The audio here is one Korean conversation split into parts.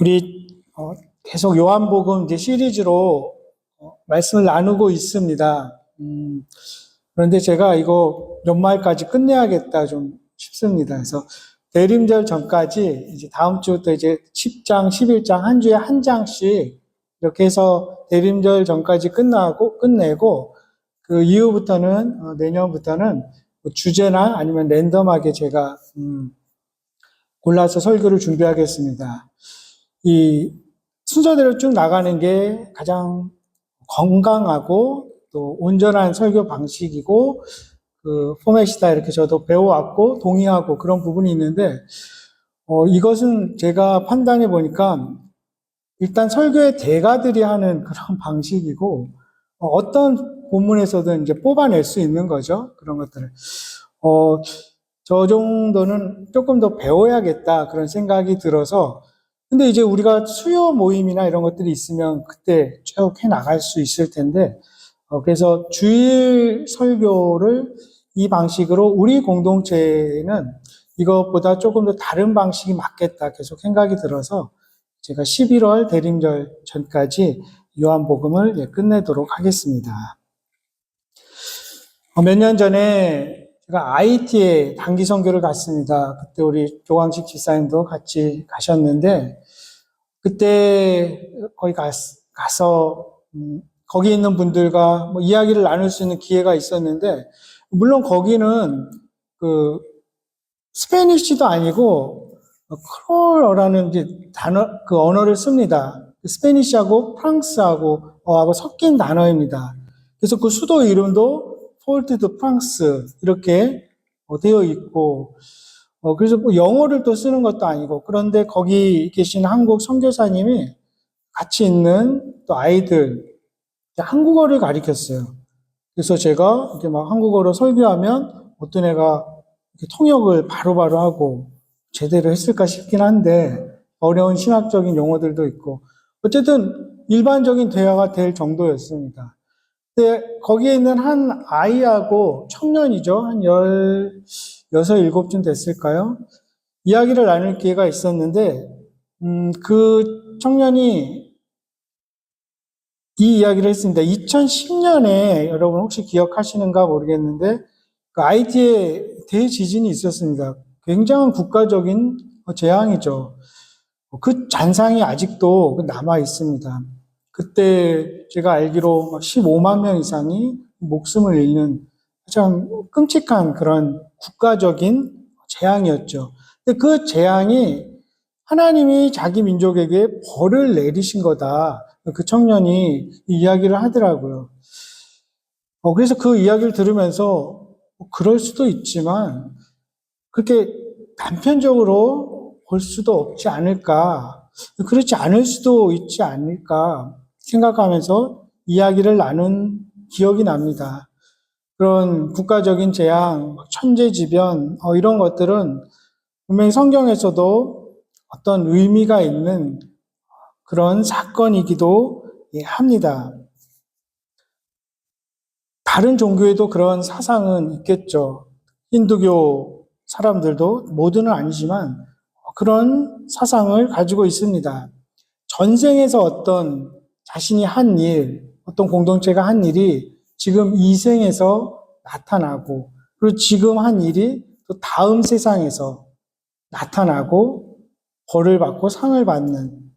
우리 계속 요한복음 이제 시리즈로 말씀을 나누고 있습니다. 그런데 제가 이거 연말까지 끝내야겠다 좀 싶습니다. 그래서 대림절 전까지 이제 다음 주부터 이제 10장, 11장 한 주에 한 장씩 이렇게 해서 대림절 전까지 끝내고 그 이후부터는 내년부터는 주제나 아니면 랜덤하게 제가 골라서 설교를 준비하겠습니다. 이 순서대로 쭉 나가는 게 가장 건강하고 또 온전한 설교 방식이고 그 포맷이다 이렇게 저도 배워왔고 동의하고 그런 부분이 있는데 이것은 제가 판단해 보니까 일단 설교의 대가들이 하는 그런 방식이고 어떤 본문에서든 이제 뽑아낼 수 있는 거죠. 그런 것들을. 저 정도는 조금 더 배워야겠다 그런 생각이 들어서 근데 이제 우리가 수요 모임이나 이런 것들이 있으면 그때 쭉 해 나갈 수 있을 텐데 그래서 주일 설교를 이 방식으로 우리 공동체는 이것보다 조금 더 다른 방식이 맞겠다 계속 생각이 들어서 제가 11월 대림절 전까지 요한복음을 끝내도록 하겠습니다. 몇 년 전에 제가 IT에 단기 선교를 갔습니다. 그때 우리 조광식 집사님도 같이 가셨는데 그때 거기 가서 거기 있는 분들과 뭐 이야기를 나눌 수 있는 기회가 있었는데 물론 거기는 그 스페니쉬도 아니고 크롤어라는 단어 그 언어를 씁니다. 스페니쉬하고 프랑스하고 하고 섞인 단어입니다. 그래서 그 수도 이름도 포르트 드 프랑스 이렇게 되어 있고 그래서 뭐 영어를 또 쓰는 것도 아니고 그런데 거기 계신 한국 선교사님이 같이 있는 또 아이들 한국어를 가르쳤어요. 그래서 제가 이렇게 막 한국어로 설교하면 어떤 애가 통역을 바로바로 하고 제대로 했을까 싶긴 한데 어려운 신학적인 용어들도 있고 어쨌든 일반적인 대화가 될 정도였습니다. 근데 거기에 있는 한 아이하고 청년이죠. 한 16, 17쯤 됐을까요? 이야기를 나눌 기회가 있었는데 그 청년이 이 이야기를 했습니다. 2010년에 여러분 혹시 기억하시는가 모르겠는데 그 IT에 대지진이 있었습니다. 굉장한 국가적인 재앙이죠. 그 잔상이 아직도 남아 있습니다. 그때 제가 알기로 15만 명 이상이 목숨을 잃는 참 끔찍한 그런 국가적인 재앙이었죠. 근데 그 재앙이 하나님이 자기 민족에게 벌을 내리신 거다. 그 청년이 이야기를 하더라고요. 그래서 그 이야기를 들으면서 그럴 수도 있지만 그렇게 단편적으로 볼 수도 없지 않을까, 그렇지 않을 수도 있지 않을까 생각하면서 이야기를 나눈 기억이 납니다. 그런 국가적인 재앙, 천재지변 이런 것들은 분명히 성경에서도 어떤 의미가 있는 그런 사건이기도 합니다. 다른 종교에도 그런 사상은 있겠죠. 힌두교 사람들도 모두는 아니지만 그런 사상을 가지고 있습니다. 전생에서 어떤 자신이 한 일, 어떤 공동체가 한 일이 지금 이 생에서 나타나고 그리고 지금 한 일이 또 다음 세상에서 나타나고 벌을 받고 상을 받는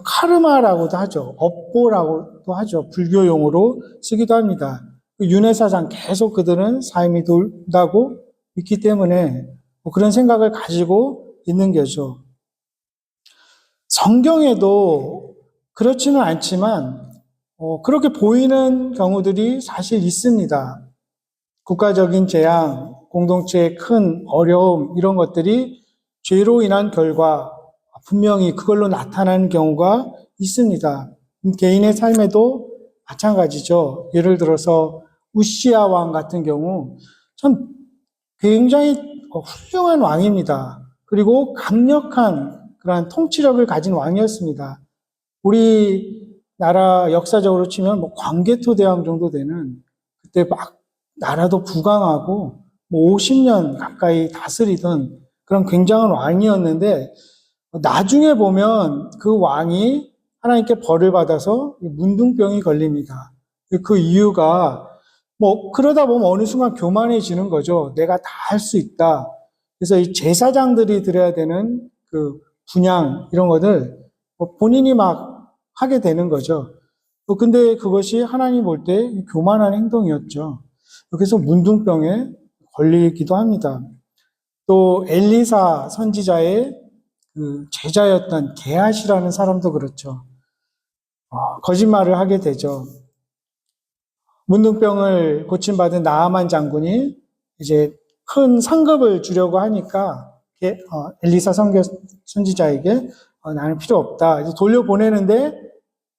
카르마라고도 하죠. 업보라고도 하죠. 불교 용어로 쓰기도 합니다. 윤회사상 계속 그들은 삶이 돌다고 있기 때문에 그런 생각을 가지고 있는 거죠. 성경에도 그렇지는 않지만 그렇게 보이는 경우들이 사실 있습니다. 국가적인 재앙, 공동체의 큰 어려움 이런 것들이 죄로 인한 결과 분명히 그걸로 나타나는 경우가 있습니다. 개인의 삶에도 마찬가지죠. 예를 들어서 우시아 왕 같은 경우 참 굉장히 훌륭한 왕입니다. 그리고 강력한 그런 통치력을 가진 왕이었습니다. 우리나라 역사적으로 치면 광개토 대왕 정도 되는 그때 막 나라도 부강하고 50년 가까이 다스리던 그런 굉장한 왕이었는데 나중에 보면 그 왕이 하나님께 벌을 받아서 문둥병이 걸립니다. 그 이유가 그러다 보면 어느 순간 교만해지는 거죠. 내가 다 할 수 있다. 그래서 이 제사장들이 드려야 되는 그 분향 이런 것들 본인이 막 하게 되는 거죠. 근데 그것이 하나님 볼 때 교만한 행동이었죠. 그래서 문둥병에 걸리기도 합니다. 또 엘리사 선지자의 그 제자였던 게하시라는 사람도 그렇죠. 거짓말을 하게 되죠. 문둥병을 고침받은 나아만 장군이 이제 큰 상급을 주려고 하니까 엘리사 선지자에게 나는 필요 없다. 이제 돌려보내는데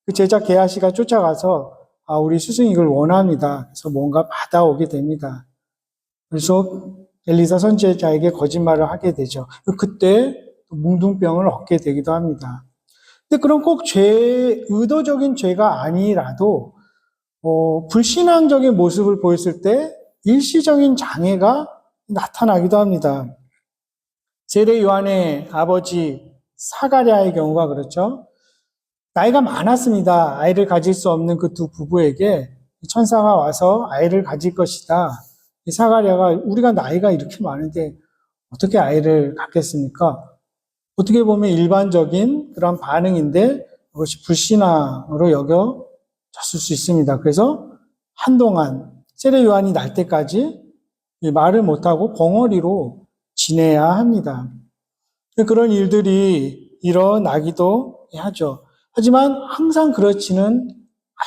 그 제자 게하시가 쫓아가서 우리 스승이 이걸 원합니다. 그래서 뭔가 받아오게 됩니다. 그래서 엘리사 선지자에게 거짓말을 하게 되죠. 그때 뭉둥병을 얻게 되기도 합니다. 근데 그런 꼭 의도적인 죄가 아니라도 불신앙적인 모습을 보였을 때 일시적인 장애가 나타나기도 합니다. 세례 요한의 아버지 사가랴의 경우가 그렇죠. 나이가 많았습니다. 아이를 가질 수 없는 그 두 부부에게 천사가 와서 아이를 가질 것이다. 이 사가랴가 우리가 나이가 이렇게 많은데 어떻게 아이를 갖겠습니까? 어떻게 보면 일반적인 그런 반응인데 그것이 불신앙으로 여겨졌을 수 있습니다. 그래서 한동안 세례 요한이 날 때까지 말을 못하고 벙어리로 지내야 합니다. 그런 일들이 일어나기도 하죠. 하지만 항상 그렇지는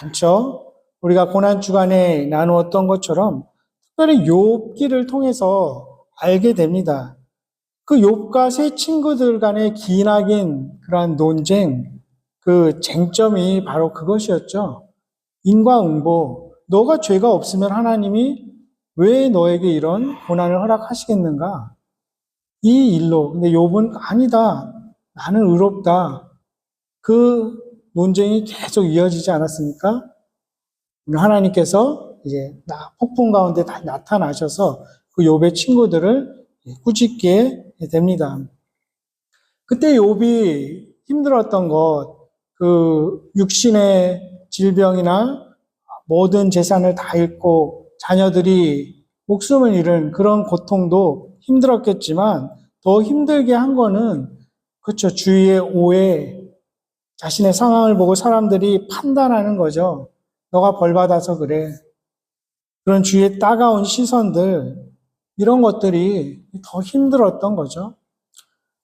않죠. 우리가 고난주간에 나누었던 것처럼 특별히 욥기를 통해서 알게 됩니다. 그 욥과 세 친구들 간의 기나긴 그러한 논쟁, 그 쟁점이 바로 그것이었죠. 인과응보. 너가 죄가 없으면 하나님이 왜 너에게 이런 고난을 허락하시겠는가? 이 일로. 근데 욥은 아니다. 나는 의롭다. 그 논쟁이 계속 이어지지 않았습니까? 하나님께서 이제 폭풍 가운데 다 나타나셔서 그 욥의 친구들을 꾸짖게 됩니다. 그때 욥이 힘들었던 것, 그 육신의 질병이나 모든 재산을 다 잃고 자녀들이 목숨을 잃은 그런 고통도 힘들었겠지만 더 힘들게 한 거는 그렇죠. 주위의 오해, 자신의 상황을 보고 사람들이 판단하는 거죠. 너가 벌 받아서 그래. 그런 주위의 따가운 시선들, 이런 것들이 더 힘들었던 거죠.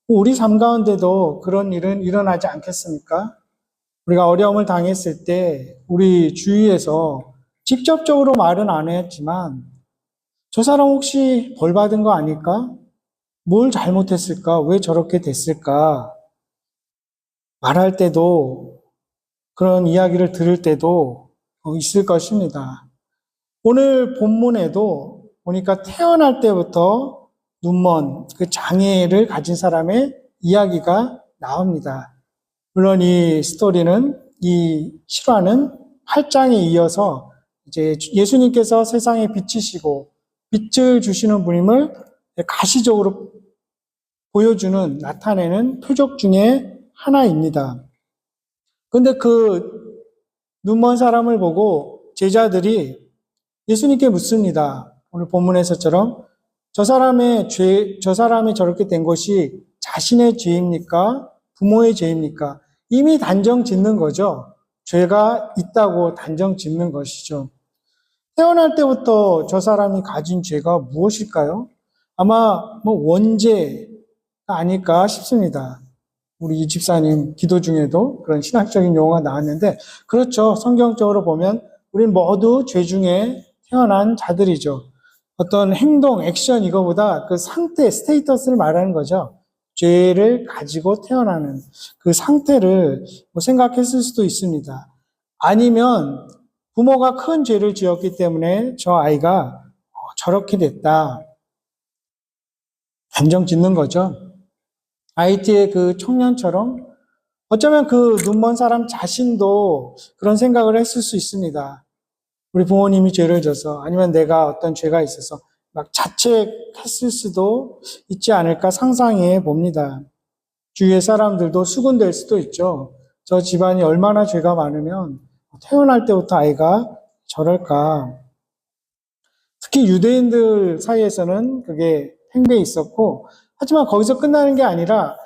우리 삶 가운데도 그런 일은 일어나지 않겠습니까? 우리가 어려움을 당했을 때 우리 주위에서 직접적으로 말은 안 했지만 저 사람 혹시 벌 받은 거 아닐까? 뭘 잘못했을까? 왜 저렇게 됐을까? 말할 때도 그런 이야기를 들을 때도 있을 것입니다. 오늘 본문에도 보니까 태어날 때부터 눈먼 그 장애를 가진 사람의 이야기가 나옵니다. 물론 이 스토리는, 이 실화는 8장에 이어서 이제 예수님께서 세상에 빛이시고 빛을 주시는 분임을 가시적으로 보여주는, 나타내는 표적 중에 하나입니다. 그런데 그 눈먼 사람을 보고 제자들이 예수님께 묻습니다. 오늘 본문에서처럼 저 사람이 저렇게 된 것이 자신의 죄입니까? 부모의 죄입니까? 이미 단정 짓는 거죠. 죄가 있다고 단정 짓는 것이죠. 태어날 때부터 저 사람이 가진 죄가 무엇일까요? 아마 원죄가 아닐까 싶습니다. 우리 이 집사님 기도 중에도 그런 신학적인 용어가 나왔는데, 그렇죠. 성경적으로 보면 우린 모두 죄 중에 태어난 자들이죠. 어떤 행동, 액션 이거보다 그 상태, 스테이터스를 말하는 거죠. 죄를 가지고 태어나는 그 상태를 생각했을 수도 있습니다. 아니면 부모가 큰 죄를 지었기 때문에 저 아이가 저렇게 됐다. 단정 짓는 거죠. IT의 그 청년처럼 어쩌면 그 눈먼 사람 자신도 그런 생각을 했을 수 있습니다. 우리 부모님이 죄를 져서, 아니면 내가 어떤 죄가 있어서 막 자책했을 수도 있지 않을까 상상해 봅니다. 주위의 사람들도 수군될 수도 있죠. 저 집안이 얼마나 죄가 많으면 태어날 때부터 아이가 저럴까. 특히 유대인들 사이에서는 그게 팽배해 있었고, 하지만 거기서 끝나는 게 아니라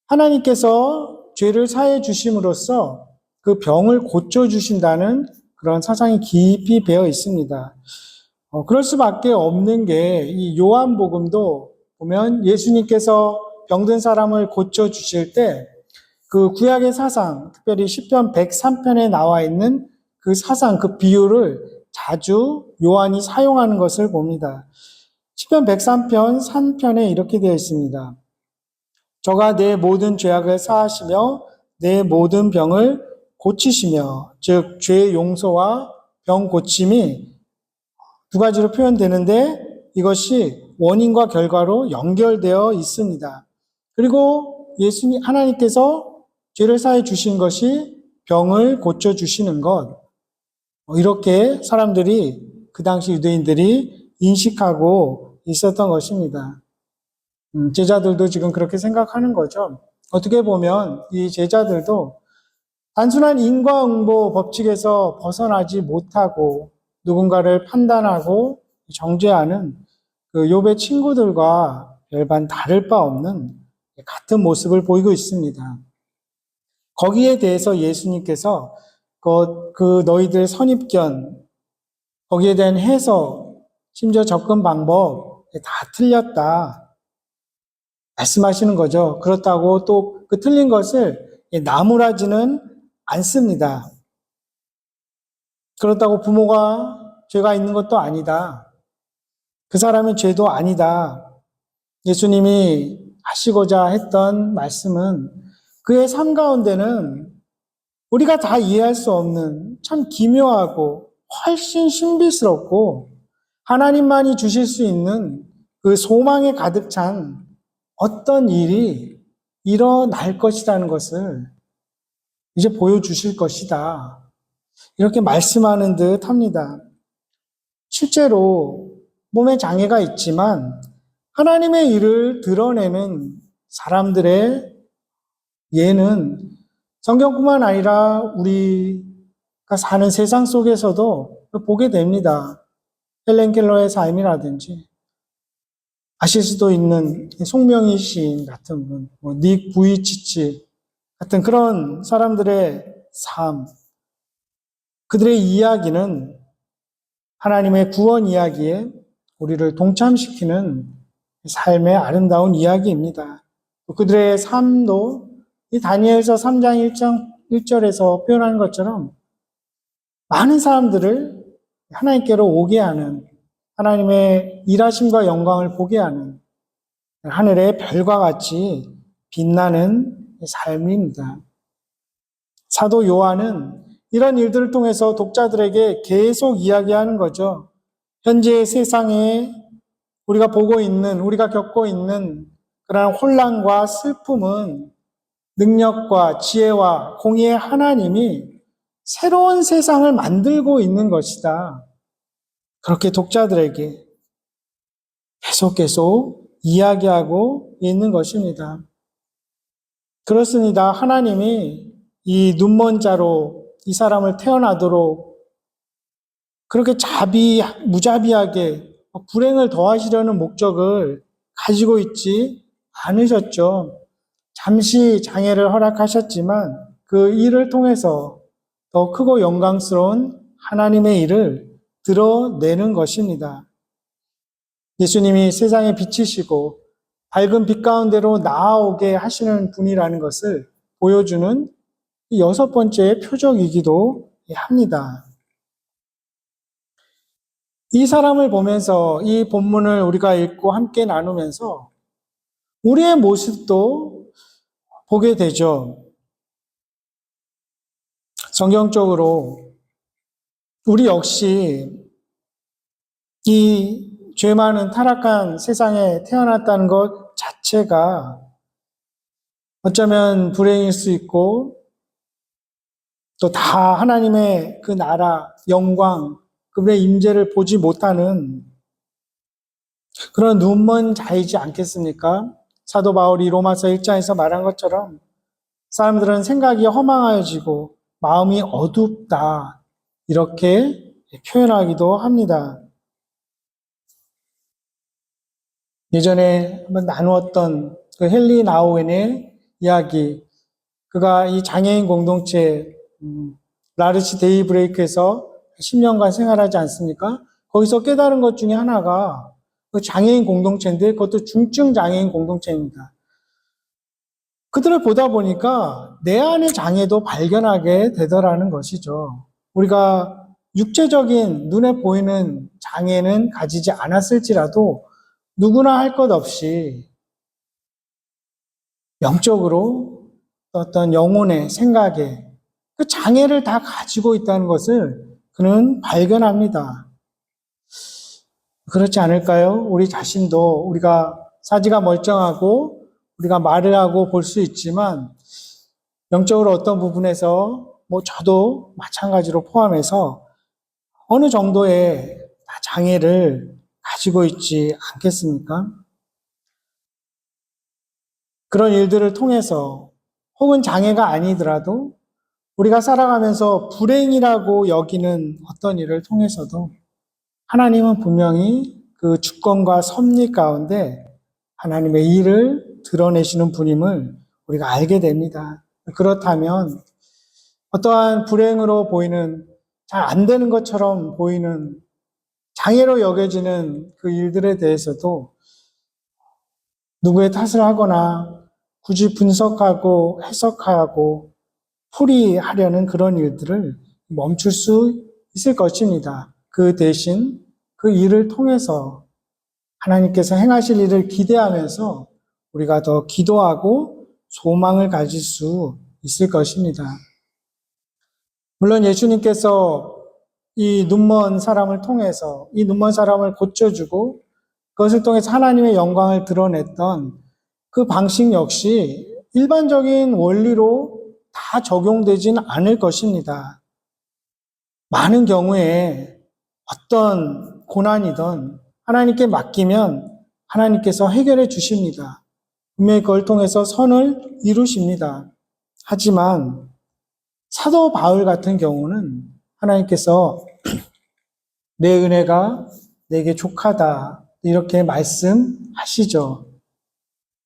하나님께서 죄를 사해 주심으로써 그 병을 고쳐 주신다는 그런 사상이 깊이 배어 있습니다. 그럴 수밖에 없는 게 이 요한복음도 보면 예수님께서 병든 사람을 고쳐 주실 때 그 구약의 사상, 특별히 시편 103편에 나와 있는 그 사상, 그 비유를 자주 요한이 사용하는 것을 봅니다. 시편 103편 3편에 이렇게 되어 있습니다. 저가 내 모든 죄악을 사하시며 내 모든 병을 고치시며, 즉 죄의 용서와 병 고침이 두 가지로 표현되는데 이것이 원인과 결과로 연결되어 있습니다. 그리고 예수님 하나님께서 죄를 사해 주신 것이 병을 고쳐 주시는 것, 이렇게 사람들이 그 당시 유대인들이 인식하고 있었던 것입니다. 제자들도 지금 그렇게 생각하는 거죠. 어떻게 보면 이 제자들도 단순한 인과응보 법칙에서 벗어나지 못하고 누군가를 판단하고 정죄하는 그 욥의 친구들과 별반 다를 바 없는 같은 모습을 보이고 있습니다. 거기에 대해서 예수님께서 그 너희들 선입견, 거기에 대한 해석, 심지어 접근 방법 다 틀렸다 말씀하시는 거죠. 그렇다고 또 그 틀린 것을 나무라지는 않습니다. 그렇다고 부모가 죄가 있는 것도 아니다. 그 사람의 죄도 아니다. 예수님이 하시고자 했던 말씀은 그의 삶 가운데는 우리가 다 이해할 수 없는 참 기묘하고 훨씬 신비스럽고 하나님만이 주실 수 있는 그 소망에 가득 찬 어떤 일이 일어날 것이라는 것을 이제 보여주실 것이다. 이렇게 말씀하는 듯 합니다. 실제로 몸에 장애가 있지만 하나님의 일을 드러내는 사람들의 예는 성경뿐만 아니라 우리가 사는 세상 속에서도 보게 됩니다. 헬렌 켈러의 삶이라든지 아실 수도 있는 송명희 시인 같은 분, 닉 부이치치 같은 그런 사람들의 삶, 그들의 이야기는 하나님의 구원 이야기에 우리를 동참시키는 삶의 아름다운 이야기입니다. 그들의 삶도 이 다니엘서 3장 1절에서 표현하는 것처럼 많은 사람들을 하나님께로 오게 하는, 하나님의 일하심과 영광을 보게 하는 하늘의 별과 같이 빛나는 삶입니다. 사도 요한은 이런 일들을 통해서 독자들에게 계속 이야기하는 거죠. 현재 세상에 우리가 보고 있는, 우리가 겪고 있는 그러한 혼란과 슬픔은 능력과 지혜와 공의의 하나님이 새로운 세상을 만들고 있는 것이다. 그렇게 독자들에게 계속 이야기하고 있는 것입니다. 그렇습니다. 하나님이 이 눈먼 자로 이 사람을 태어나도록 그렇게 무자비하게 불행을 더하시려는 목적을 가지고 있지 않으셨죠. 잠시 장애를 허락하셨지만 그 일을 통해서 더 크고 영광스러운 하나님의 일을 드러내는 것입니다. 예수님이 세상에 빛이시고 밝은 빛 가운데로 나아오게 하시는 분이라는 것을 보여주는 여섯 번째 표적이기도 합니다. 이 사람을 보면서 이 본문을 우리가 읽고 함께 나누면서 우리의 모습도 보게 되죠. 성경적으로 우리 역시 이 죄 많은 타락한 세상에 태어났다는 것 자체가 어쩌면 불행일 수 있고 또 다 하나님의 그 나라, 영광, 그분의 임재를 보지 못하는 그런 눈먼 자이지 않겠습니까? 사도 바울이 로마서 1장에서 말한 것처럼 사람들은 생각이 허망하여지고 마음이 어둡다 이렇게 표현하기도 합니다. 예전에 한번 나누었던 그 헨리 나우엔의 이야기, 그가 이 장애인 공동체 라르치 데이브레이크에서 10년간 생활하지 않습니까? 거기서 깨달은 것 중에 하나가 그 장애인 공동체인데 그것도 중증 장애인 공동체입니다. 그들을 보다 보니까 내 안의 장애도 발견하게 되더라는 것이죠. 우리가 육체적인 눈에 보이는 장애는 가지지 않았을지라도 누구나 할 것 없이 영적으로 어떤 영혼의 생각에 그 장애를 다 가지고 있다는 것을 그는 발견합니다. 그렇지 않을까요? 우리 자신도 우리가 사지가 멀쩡하고 우리가 말을 하고 볼 수 있지만 영적으로 어떤 부분에서 저도 마찬가지로 포함해서 어느 정도의 장애를 가지고 있지 않겠습니까? 그런 일들을 통해서 혹은 장애가 아니더라도 우리가 살아가면서 불행이라고 여기는 어떤 일을 통해서도 하나님은 분명히 그 주권과 섭리 가운데 하나님의 일을 드러내시는 분임을 우리가 알게 됩니다. 그렇다면 어떠한 불행으로 보이는 잘 안 되는 것처럼 보이는 장애로 여겨지는 그 일들에 대해서도 누구의 탓을 하거나 굳이 분석하고 해석하고 풀이하려는 그런 일들을 멈출 수 있을 것입니다. 그 대신 그 일을 통해서 하나님께서 행하실 일을 기대하면서 우리가 더 기도하고 소망을 가질 수 있을 것입니다. 물론 예수님께서 이 눈먼 사람을 통해서 이 눈먼 사람을 고쳐주고 그것을 통해서 하나님의 영광을 드러냈던 그 방식 역시 일반적인 원리로 다 적용되지는 않을 것입니다. 많은 경우에 어떤 고난이든 하나님께 맡기면 하나님께서 해결해 주십니다. 분명히 그걸 통해서 선을 이루십니다. 하지만 사도 바울 같은 경우는 하나님께서 내 은혜가 내게 족하다 이렇게 말씀하시죠.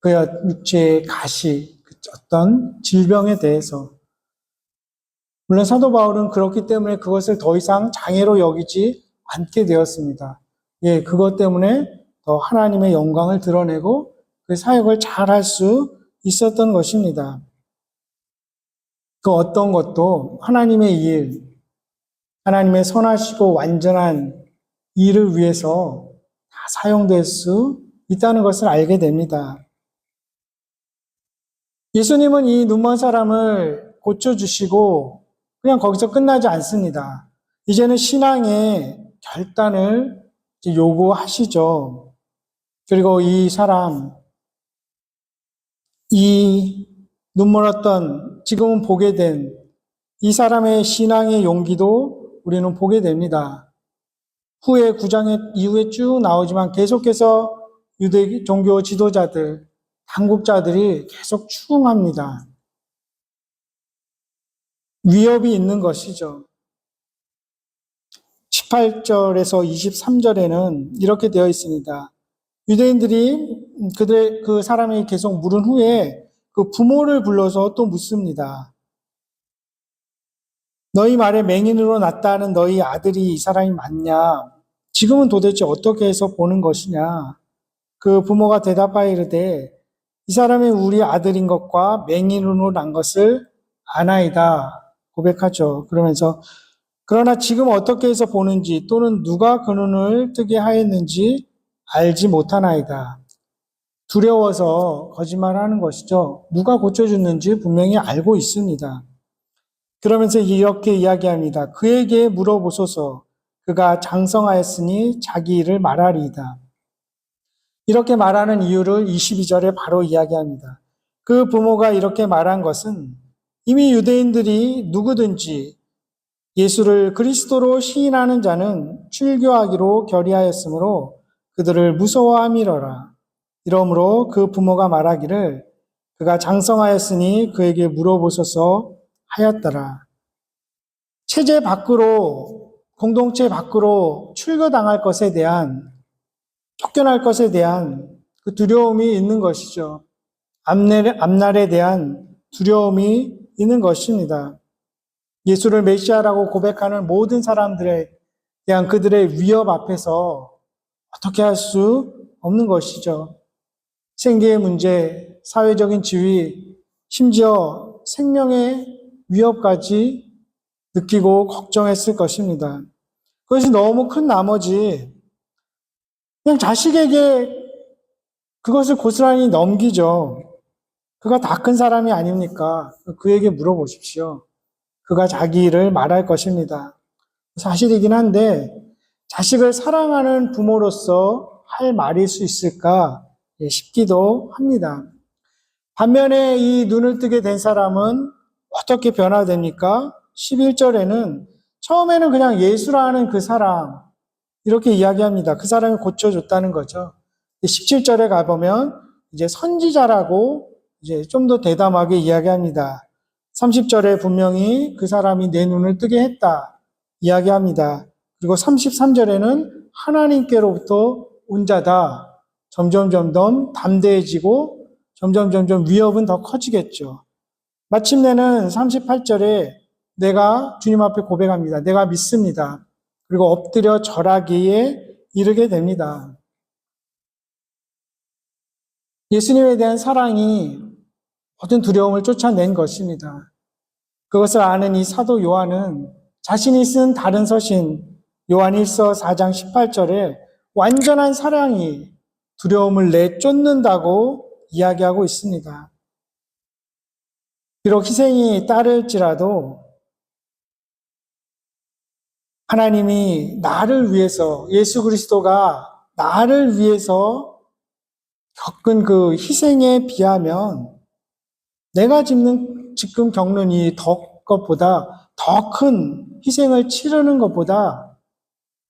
그의 육체의 가시, 어떤 질병에 대해서. 물론 사도 바울은 그렇기 때문에 그것을 더 이상 장애로 여기지 않게 되었습니다. 그것 때문에 더 하나님의 영광을 드러내고 그 사역을 잘 할 수 있었던 것입니다. 그 어떤 것도 하나님의 일, 하나님의 선하시고 완전한 일을 위해서 다 사용될 수 있다는 것을 알게 됩니다. 예수님은 이 눈먼 사람을 고쳐주시고 그냥 거기서 끝나지 않습니다. 이제는 신앙의 결단을 요구하시죠. 그리고 이 사람, 이 눈멀었던 지금은 보게 된 이 사람의 신앙의 용기도 우리는 보게 됩니다. 후에 9장에 이후에 쭉 나오지만 계속해서 유대 종교 지도자들, 당국자들이 계속 추궁합니다. 위협이 있는 것이죠. 18절에서 23절에는 이렇게 되어 있습니다. 유대인들이 그 사람이 계속 물은 후에 그 부모를 불러서 또 묻습니다. 너희 말에 맹인으로 났다 하는 너희 아들이 이 사람이 맞냐? 지금은 도대체 어떻게 해서 보는 것이냐? 그 부모가 대답하여 이르되 이 사람이 우리 아들인 것과 맹인으로 난 것을 아나이다 고백하죠. 그러면서 그러나 지금 어떻게 해서 보는지 또는 누가 그 눈을 뜨게 하였는지 알지 못하나이다. 두려워서 거짓말하는 것이죠. 누가 고쳐줬는지 분명히 알고 있습니다. 그러면서 이렇게 이야기합니다. 그에게 물어보소서. 그가 장성하였으니 자기 일을 말하리이다. 이렇게 말하는 이유를 22절에 바로 이야기합니다. 그 부모가 이렇게 말한 것은 이미 유대인들이 누구든지 예수를 그리스도로 시인하는 자는 출교하기로 결의하였으므로 그들을 무서워함이러라. 이러므로 그 부모가 말하기를 그가 장성하였으니 그에게 물어보소서 하였더라. 체제 밖으로, 공동체 밖으로 출거당할 것에 대한, 쫓겨날 것에 대한 그 두려움이 있는 것이죠. 앞날에 대한 두려움이 있는 것입니다. 예수를 메시아라고 고백하는 모든 사람들에 대한 그들의 위협 앞에서 어떻게 할 수 없는 것이죠. 생계의 문제, 사회적인 지위, 심지어 생명의 위협까지 느끼고 걱정했을 것입니다. 그것이 너무 큰 나머지 그냥 자식에게 그것을 고스란히 넘기죠. 그가 다 큰 사람이 아닙니까? 그에게 물어보십시오. 그가 자기 일을 말할 것입니다. 사실이긴 한데 자식을 사랑하는 부모로서 할 말일 수 있을까 싶기도 합니다. 반면에 이 눈을 뜨게 된 사람은 어떻게 변화됩니까? 11절에는 처음에는 그냥 예수라는 그 사람 이렇게 이야기합니다. 그 사람이 고쳐줬다는 거죠. 17절에 가보면 이제 선지자라고 이제 좀 더 대담하게 이야기합니다. 30절에 분명히 그 사람이 내 눈을 뜨게 했다 이야기합니다. 그리고 33절에는 하나님께로부터 온 자다. 점점 담대해지고 점점 위협은 더 커지겠죠. 마침내는 38절에 내가 주님 앞에 고백합니다. 내가 믿습니다. 그리고 엎드려 절하기에 이르게 됩니다. 예수님에 대한 사랑이 모든 두려움을 쫓아낸 것입니다. 그것을 아는 이 사도 요한은 자신이 쓴 다른 서신 요한일서 4장 18절에 완전한 사랑이 두려움을 내쫓는다고 이야기하고 있습니다. 비록 희생이 따를지라도 하나님이 나를 위해서, 예수 그리스도가 나를 위해서 겪은 그 희생에 비하면 내가 지금 겪는 이 것보다 더 큰 희생을 치르는 것보다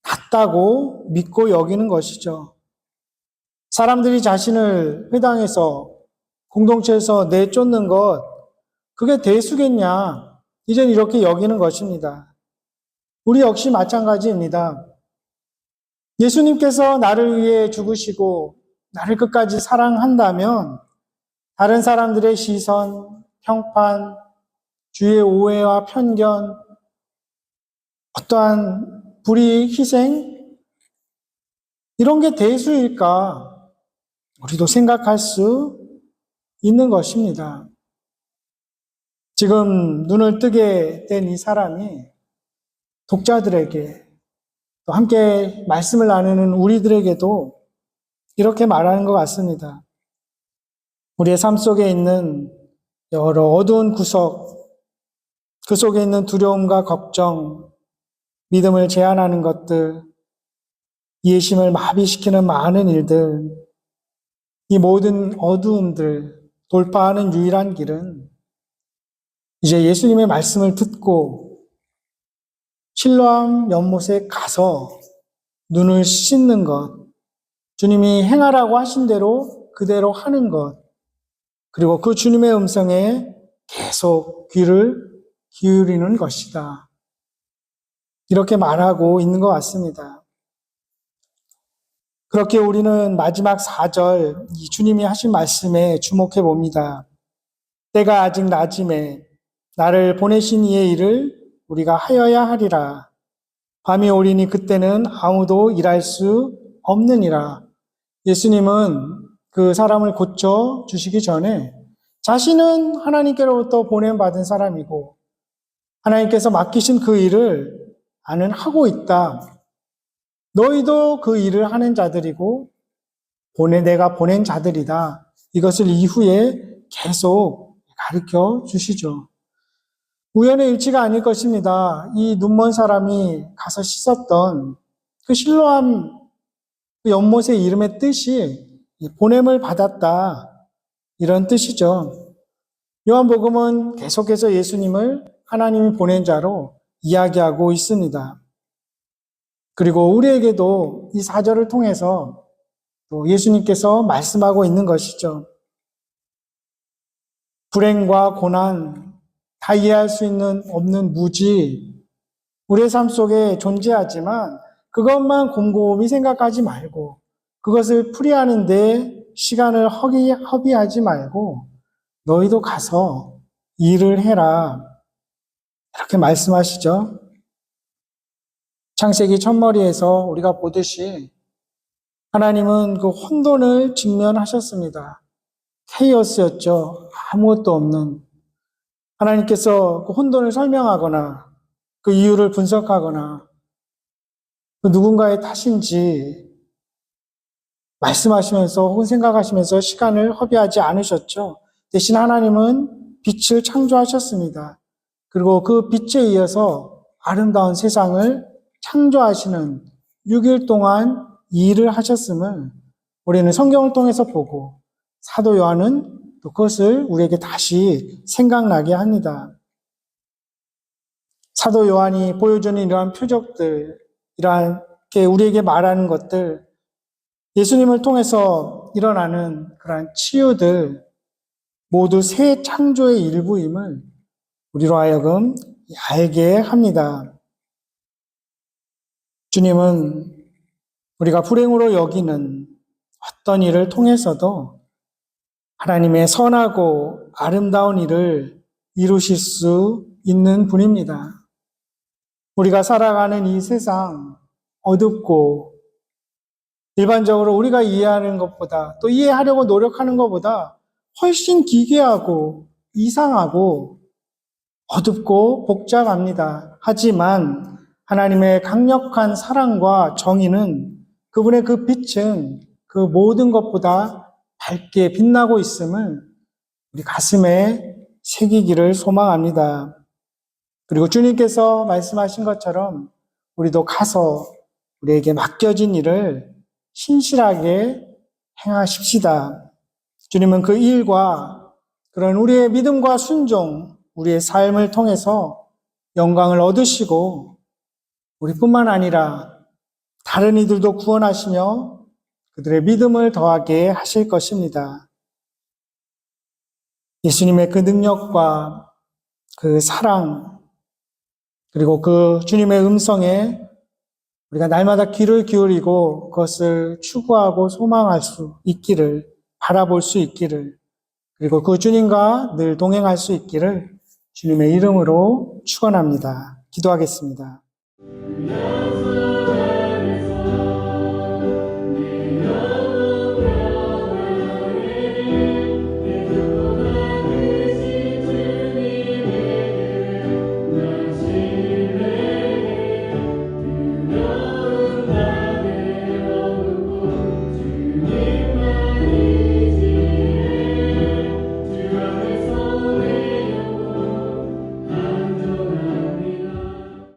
낫다고 믿고 여기는 것이죠. 사람들이 자신을 회당에서, 공동체에서 내쫓는 것, 그게 대수겠냐? 이젠 이렇게 여기는 것입니다. 우리 역시 마찬가지입니다. 예수님께서 나를 위해 죽으시고 나를 끝까지 사랑한다면 다른 사람들의 시선, 평판, 주의 오해와 편견, 어떠한 불이익, 희생, 이런 게 대수일까? 우리도 생각할 수 있는 것입니다. 지금 눈을 뜨게 된 이 사람이 독자들에게 또 함께 말씀을 나누는 우리들에게도 이렇게 말하는 것 같습니다. 우리의 삶 속에 있는 여러 어두운 구석, 그 속에 있는 두려움과 걱정, 믿음을 제한하는 것들, 이해심을 마비시키는 많은 일들, 이 모든 어두움들 돌파하는 유일한 길은 이제 예수님의 말씀을 듣고 실로암 연못에 가서 눈을 씻는 것, 주님이 행하라고 하신 대로 그대로 하는 것, 그리고 그 주님의 음성에 계속 귀를 기울이는 것이다. 이렇게 말하고 있는 것 같습니다. 그렇게 우리는 마지막 4절 이 주님이 하신 말씀에 주목해 봅니다. 때가 아직 낮음에 나를 보내신 이의 일을 우리가 하여야 하리라. 밤이 오리니 그때는 아무도 일할 수 없느니라. 예수님은 그 사람을 고쳐 주시기 전에 자신은 하나님께로부터 보냄받은 사람이고 하나님께서 맡기신 그 일을 나는 하고 있다. 너희도 그 일을 하는 자들이고 내가 보낸 자들이다. 이것을 이후에 계속 가르쳐 주시죠. 우연의 일치가 아닐 것입니다. 이 눈먼 사람이 가서 씻었던 그 실로암 그 연못의 이름의 뜻이 보냄을 받았다. 이런 뜻이죠. 요한복음은 계속해서 예수님을 하나님이 보낸 자로 이야기하고 있습니다. 그리고 우리에게도 이 4절을 통해서 또 예수님께서 말씀하고 있는 것이죠. 불행과 고난, 다 이해할 수 없는 무지, 우리의 삶 속에 존재하지만 그것만 곰곰이 생각하지 말고 그것을 풀이하는데 시간을 허비하지 말고 너희도 가서 일을 해라. 이렇게 말씀하시죠. 창세기 첫머리에서 우리가 보듯이 하나님은 그 혼돈을 직면하셨습니다. 케이오스였죠. 아무것도 없는. 하나님께서 그 혼돈을 설명하거나 그 이유를 분석하거나 그 누군가의 탓인지 말씀하시면서 혹은 생각하시면서 시간을 허비하지 않으셨죠. 대신 하나님은 빛을 창조하셨습니다. 그리고 그 빛에 이어서 아름다운 세상을 창조하시는 6일 동안 일을 하셨음을 우리는 성경을 통해서 보고 사도 요한은 또 그것을 우리에게 다시 생각나게 합니다. 사도 요한이 보여주는 이러한 표적들, 이렇게 우리에게 말하는 것들, 예수님을 통해서 일어나는 그러한 치유들, 모두 새 창조의 일부임을 우리로 하여금 알게 합니다. 주님은 우리가 불행으로 여기는 어떤 일을 통해서도 하나님의 선하고 아름다운 일을 이루실 수 있는 분입니다. 우리가 살아가는 이 세상 어둡고 일반적으로 우리가 이해하는 것보다 또 이해하려고 노력하는 것보다 훨씬 기괴하고 이상하고 어둡고 복잡합니다. 하지만 하나님의 강력한 사랑과 정의는 그분의 그 빛은 그 모든 것보다 밝게 빛나고 있음을 우리 가슴에 새기기를 소망합니다. 그리고 주님께서 말씀하신 것처럼 우리도 가서 우리에게 맡겨진 일을 신실하게 행하십시다. 주님은 그 일과 그런 우리의 믿음과 순종, 우리의 삶을 통해서 영광을 얻으시고 우리뿐만 아니라 다른 이들도 구원하시며 그들의 믿음을 더하게 하실 것입니다. 예수님의 그 능력과 그 사랑, 그리고 그 주님의 음성에 우리가 날마다 귀를 기울이고 그것을 추구하고 소망할 수 있기를, 바라볼 수 있기를, 그리고 그 주님과 늘 동행할 수 있기를 주님의 이름으로 축원합니다. 기도하겠습니다.